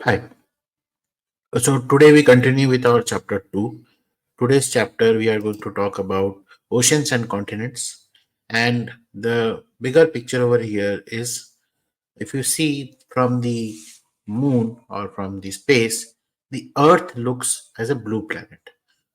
Hi. So today we continue with our chapter 2. Today's chapter we are going to talk about oceans and continents. And the bigger picture over here is if you see from the moon or from the space, the earth looks as a blue planet.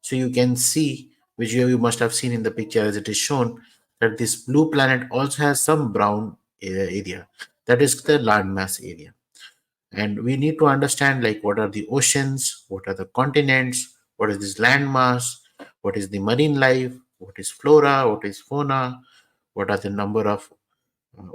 So you can see, which you must have seen in the picture as it is shown, that this blue planet also has some brown area. That is the landmass area, and we need to understand like what are the oceans, what are the continents, what is this landmass, what is the marine life, what is flora, what is fauna, what are the number of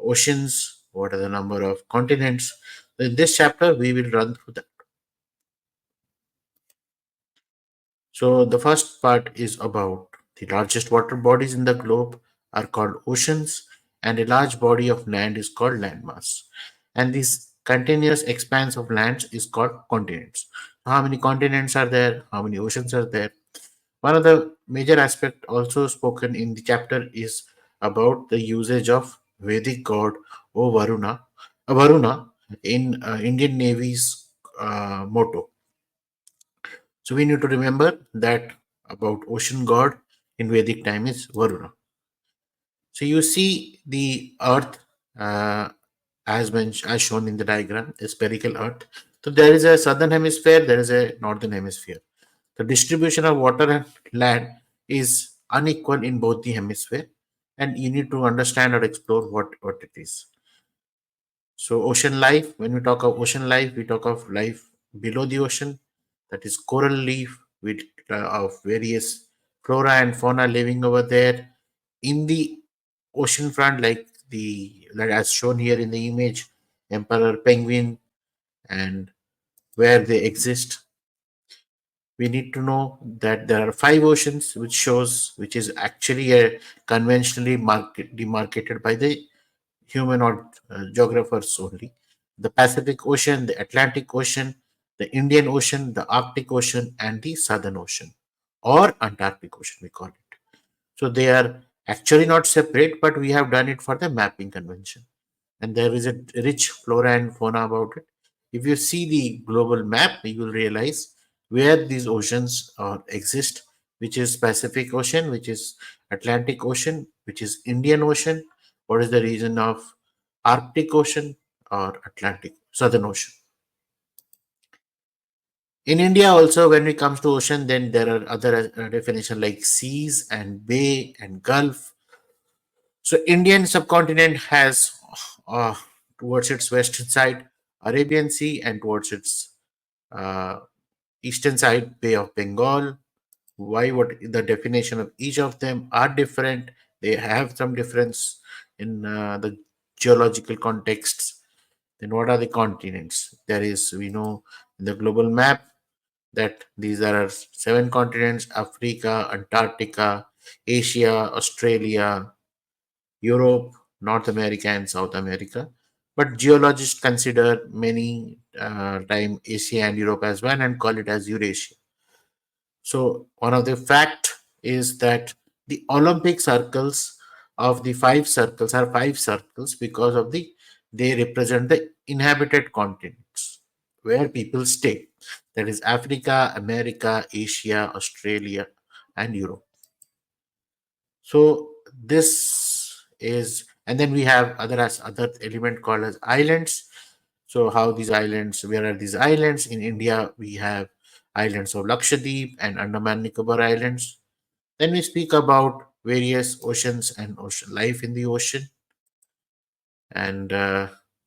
oceans, what are the number of continents. In this chapter we will run through that. So the first part is about the largest water bodies in the globe are called oceans, and a large body of land is called landmass. And this continuous expanse of lands is called continents. How many continents are there? How many oceans are there? One of the major aspect also spoken in the chapter is about the usage of Vedic god O Varuna in Indian Navy's motto. So we need to remember that about ocean god in Vedic time is Varuna. So you see the earth as mentioned, as shown in the diagram, a spherical earth. So there is a southern hemisphere, there is a northern hemisphere. The distribution of water and land is unequal in both the hemisphere, and you need to understand or explore what it is. So ocean life, when we talk of ocean life, we talk of life below the ocean, that is coral reef with of various flora and fauna living over there. In the ocean front, like as shown here in the image, emperor penguin and where they exist. We need to know that there are five oceans, which is actually a conventionally demarcated by the human or geographers only. The Pacific Ocean, the Atlantic Ocean, the Indian Ocean, the Arctic Ocean, and the Southern Ocean, or Antarctic Ocean, we call it. So they are actually not separate, but we have done it for the mapping convention. And there is a rich flora and fauna about it. If you see the global map, you will realize where these oceans exist, which is Pacific Ocean, which is Atlantic Ocean, which is Indian Ocean, what is the region of Arctic Ocean or Atlantic, Southern Ocean. In India also, when it comes to ocean, then there are other definition like seas and bay and gulf. So Indian subcontinent has uh, towards its western side Arabian Sea, and towards its uh, eastern side Bay of Bengal. Why? What the definition of each of them are different. They have some difference in the geological contexts. Then what are the continents? There is, we know in the global map that these are seven continents: Africa, Antarctica, Asia, Australia, Europe, North America, and South America. But geologists consider many time Asia and Europe as one and call it as Eurasia. So one of the fact is that the Olympic circles of the five circles are five circles because of the they represent the inhabited continents where people stay. That is Africa, America, Asia, Australia, and Europe. So this is, and then we have other element called as islands. So how these islands, where are these islands? In India, we have islands of Lakshadweep and Andaman Nicobar Islands. Then we speak about various oceans and ocean life in the ocean. And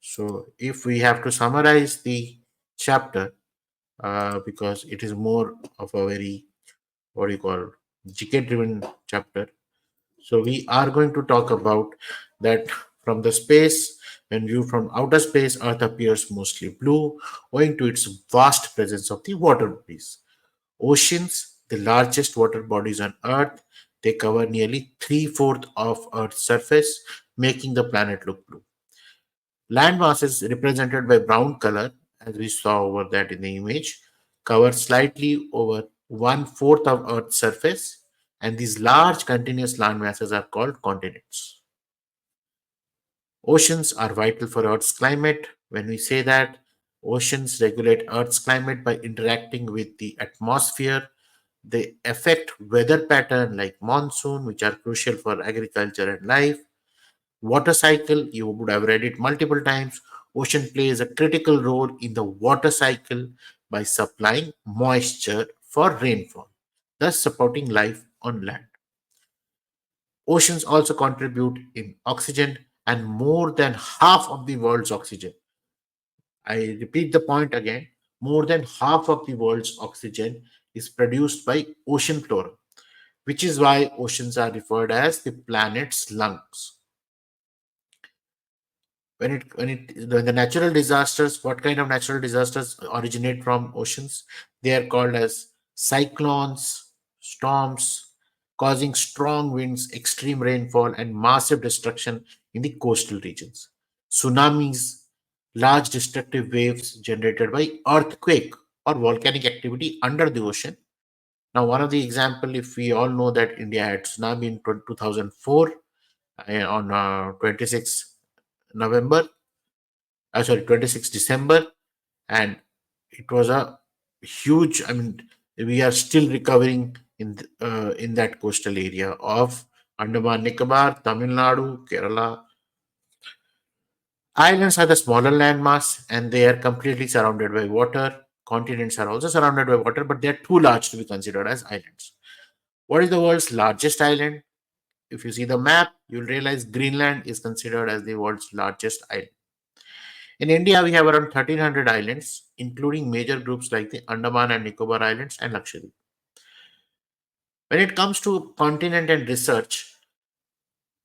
so if we have to summarize the chapter, because it is more of a very, what do you call, GK driven chapter. So we are going to talk about that from the space. When viewed from outer space, Earth appears mostly blue, owing to its vast presence of the water bodies. Oceans, the largest water bodies on Earth, they cover nearly three-fourths of Earth's surface, making the planet look blue. Land masses, represented by brown color, as we saw over that in the image, cover slightly over one-fourth of Earth's surface, and these large continuous land masses are called continents. Oceans are vital for Earth's climate. When we say that, Oceans regulate Earth's climate by interacting with the atmosphere. They affect weather pattern like monsoon, which are crucial for agriculture and life. Water cycle, you would have read it multiple times. Ocean plays a critical role in the water cycle by supplying moisture for rainfall, thus supporting life on land. Oceans also contribute in oxygen and more than half of the world's oxygen. I repeat the point again. More than half of the world's oxygen is produced by ocean flora, which is why oceans are referred as the planet's lungs. When the natural disasters, what kind of natural disasters originate from oceans? They are called as cyclones, storms, causing strong winds, extreme rainfall, and massive destruction in the coastal regions. Tsunamis, large destructive waves generated by earthquake or volcanic activity under the ocean. Now, one of the example, if we all know that India had tsunami in 2004 on 26 November, sorry, 26 December, and it was a huge. I mean, we are still recovering in that coastal area of Andaman Nicobar, Tamil Nadu, Kerala. Islands are the smaller landmass, and they are completely surrounded by water. Continents are also surrounded by water, but they are too large to be considered as islands. What is the world's largest island? If you see the map, you'll realize Greenland is considered as the world's largest island. In India, we have around 1,300 islands, including major groups like the Andaman and Nicobar Islands and Lakshadweep. When it comes to continent and research,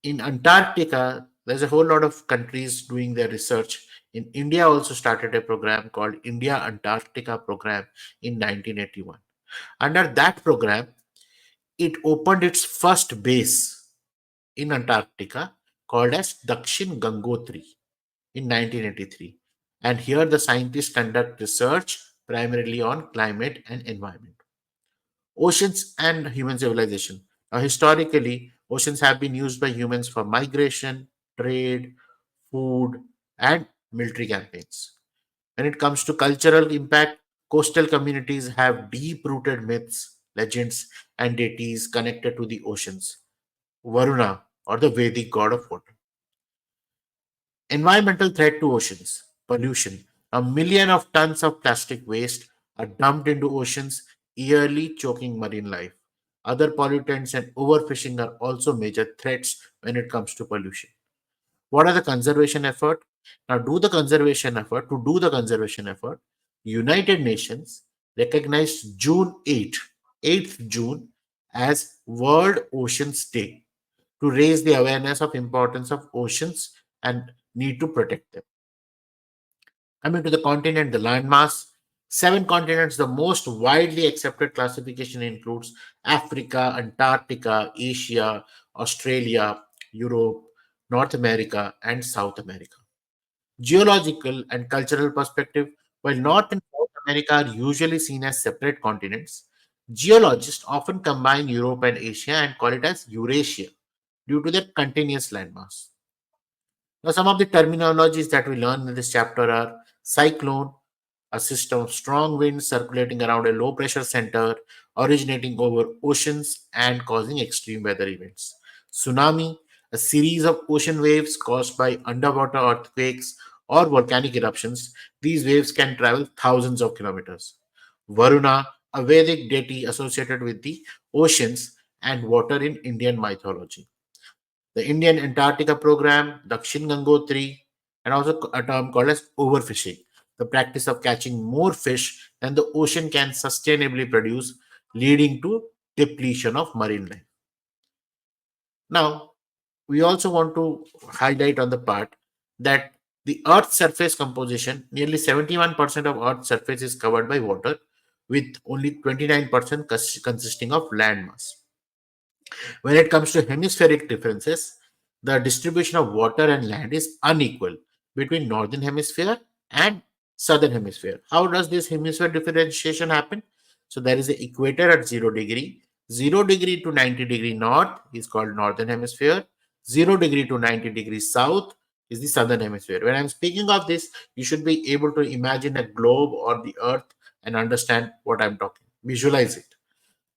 in Antarctica, there's a whole lot of countries doing their research. In India, also started a program called India Antarctica Program in 1981. Under that program, it opened its first base in Antarctica called as Dakshin Gangotri in 1983. And here the scientists conduct research primarily on climate and environment. Oceans and human civilization. Now, historically, oceans have been used by humans for migration, trade, food, and military campaigns. When it comes to cultural impact, coastal communities have deep rooted myths, legends, and deities connected to the oceans. Varuna, or the Vedic god of water. Environmental threat to oceans, pollution. A million of tons of plastic waste are dumped into oceans yearly, choking marine life. Other pollutants and overfishing are also major threats when it comes to pollution. What are the conservation effort? Now, to do the conservation effort, United Nations recognized June 8th June as World Oceans Day to raise the awareness of importance of oceans and need to protect them. Coming to the continent, the landmass, seven continents, the most widely accepted classification includes Africa, Antarctica, Asia, Australia, Europe, North America, and South America. Geological and cultural perspective, while North and South America are usually seen as separate continents, geologists often combine Europe and Asia and call it as Eurasia due to their continuous landmass. Now, some of the terminologies that we learn in this chapter are cyclone, a system of strong winds circulating around a low pressure center, originating over oceans and causing extreme weather events. Tsunami, a series of ocean waves caused by underwater earthquakes or volcanic eruptions. These waves can travel thousands of kilometers. Varuna, a Vedic deity associated with the oceans and water in Indian mythology. The Indian Antarctica program, Dakshin Gangotri, and also a term called as overfishing, the practice of catching more fish than the ocean can sustainably produce, leading to depletion of marine life. Now, we also want to highlight on the part that the Earth's surface composition, nearly 71% of Earth's surface is covered by water, with only 29% consisting of land mass. When it comes to hemispheric differences, the distribution of water and land is unequal between northern hemisphere and southern hemisphere. How does this hemisphere differentiation happen? So there is an equator at 0 degree. 0 degree to 90 degree north is called northern hemisphere. 0 degree to 90 degrees south is the southern hemisphere. When I'm speaking of this, you should be able to imagine a globe or the earth and understand what I'm talking. Visualize it.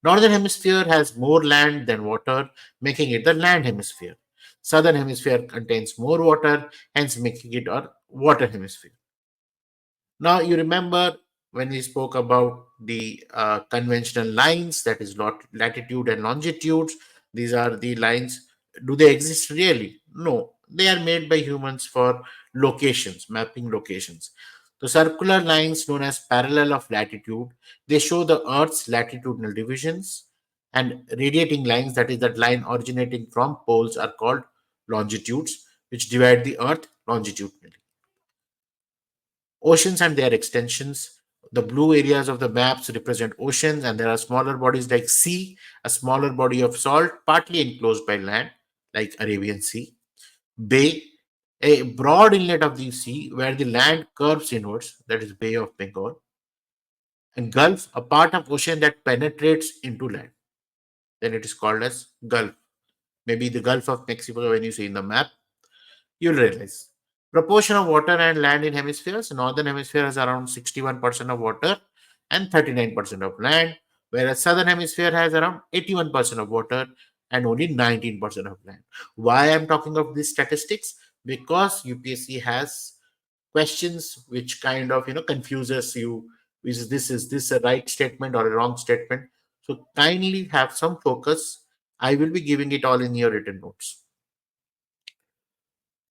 Northern hemisphere has more land than water, making it the land hemisphere. Southern hemisphere contains more water, hence making it a water hemisphere. Now, you remember when we spoke about the conventional lines, that is latitude and longitudes. These are the lines. Do they exist really? No, they are made by humans for locations, mapping locations. The circular lines known as parallel of latitude, they show the Earth's latitudinal divisions, and radiating lines, that is that line originating from poles, are called longitudes, which divide the Earth longitudinally. Oceans and their extensions. The blue areas of the maps represent oceans, and there are smaller bodies like sea, a smaller body of salt, partly enclosed by land, like Arabian Sea. Bay, a broad inlet of the sea where the land curves inwards, that is Bay of Bengal. And Gulf, a part of ocean that penetrates into land, then it is called as Gulf. Maybe the Gulf of Mexico when you see in the map, you'll realize. Proportion of water and land in hemispheres. Northern hemisphere has around 61% of water and 39% of land, whereas southern hemisphere has around 81% of water and only 19% of land. Why I'm talking of these statistics? Because UPSC has questions which kind of confuses you. Is this a right statement or a wrong statement? So kindly have some focus. I will be giving it all in your written notes.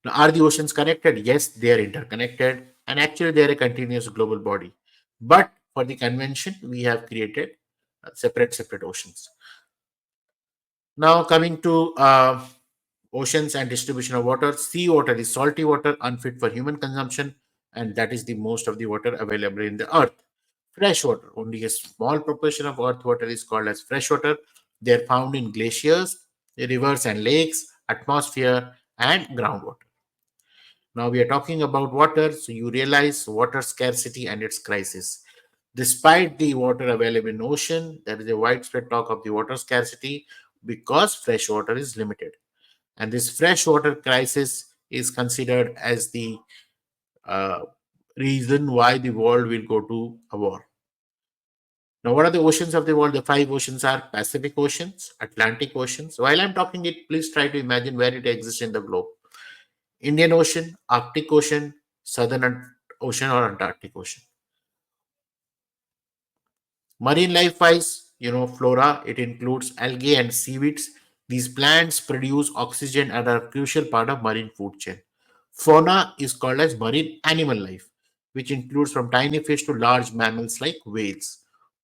Now, are the oceans connected? Yes, they are interconnected, and actually, they are a continuous global body. But for the convention, we have created separate oceans. Now, coming to oceans and distribution of water, sea water is salty water, unfit for human consumption, and that is the most of the water available in the earth. Fresh water, only a small proportion of earth water is called as fresh water. They are found in glaciers, rivers and lakes, atmosphere, and groundwater. Now we are talking about water, so you realize water scarcity and its crisis. Despite the water available in ocean, there is a widespread talk of the water scarcity because fresh water is limited. And this fresh water crisis is considered as the uh, reason why the world will go to a war. Now, what are the oceans of the world? The five oceans are Pacific Oceans, Atlantic Oceans. While I'm talking it, please try to imagine where it exists in the globe. Indian Ocean, Arctic Ocean, Ocean, or Antarctic Ocean. Marine life wise, flora, it includes algae and seaweeds. These plants produce oxygen and are a crucial part of marine food chain. Fauna is called as marine animal life, which includes from tiny fish to large mammals like whales.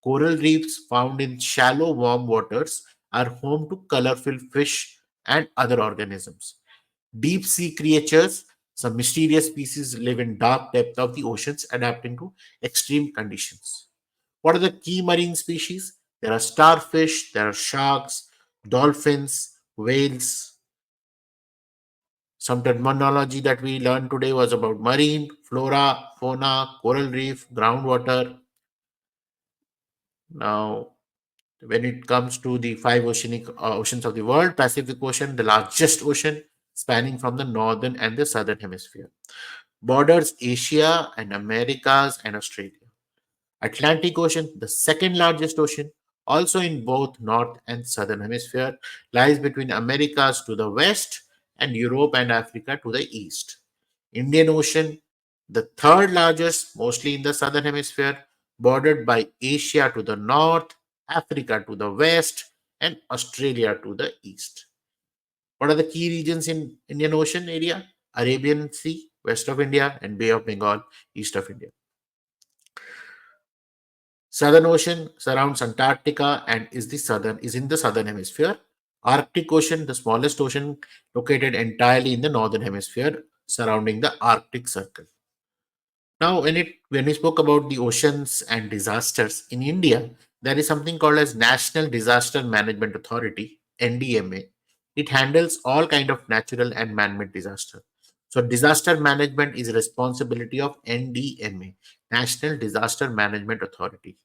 Coral reefs found in shallow warm waters are home to colorful fish and other organisms. Deep sea creatures, some mysterious species live in dark depth of the oceans, adapting to extreme conditions. What are the key marine species? There are starfish, there are sharks, dolphins, whales. Some terminology that we learned today was about marine, flora, fauna, coral reef, groundwater. Now, when it comes to the five oceans of the world, Pacific Ocean, the largest ocean, spanning from the northern and the southern hemisphere, borders Asia and Americas and Australia. Atlantic Ocean, the second largest ocean, also in both north and southern hemisphere, lies between Americas to the west and Europe and Africa to the east. Indian Ocean, the third largest, mostly in the southern hemisphere, bordered by Asia to the north, Africa to the west, and Australia to the east. What are the key regions in Indian Ocean area? Arabian Sea, west of India, and Bay of Bengal, east of India. Southern Ocean surrounds Antarctica and is in the southern hemisphere. Arctic Ocean, the smallest ocean, located entirely in the northern hemisphere, surrounding the Arctic Circle. Now, when we spoke about the oceans and disasters in India, there is something called as National Disaster Management Authority (NDMA). It handles all kind of natural and man-made disaster. So, disaster management is responsibility of NDMA, National Disaster Management Authority.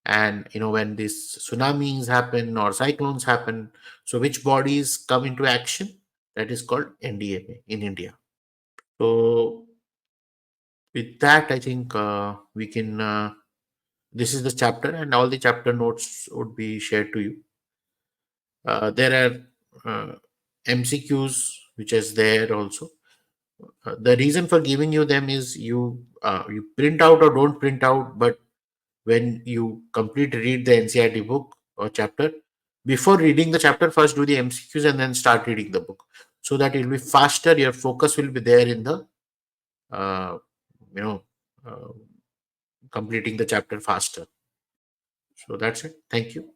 And when these tsunamis happen or cyclones happen, so which bodies come into action? That is called NDMA in India. So with that, I think we can. This is the chapter, and all the chapter notes would be shared to you. There are MCQs which is there also. The reason for giving you them is you print out or don't print out, but when you complete read the NCERT book or chapter, before reading the chapter, first do the MCQs and then start reading the book, so that it will be faster. Your focus will be there in the uh, you know uh, completing the chapter faster. So that's it. Thank you.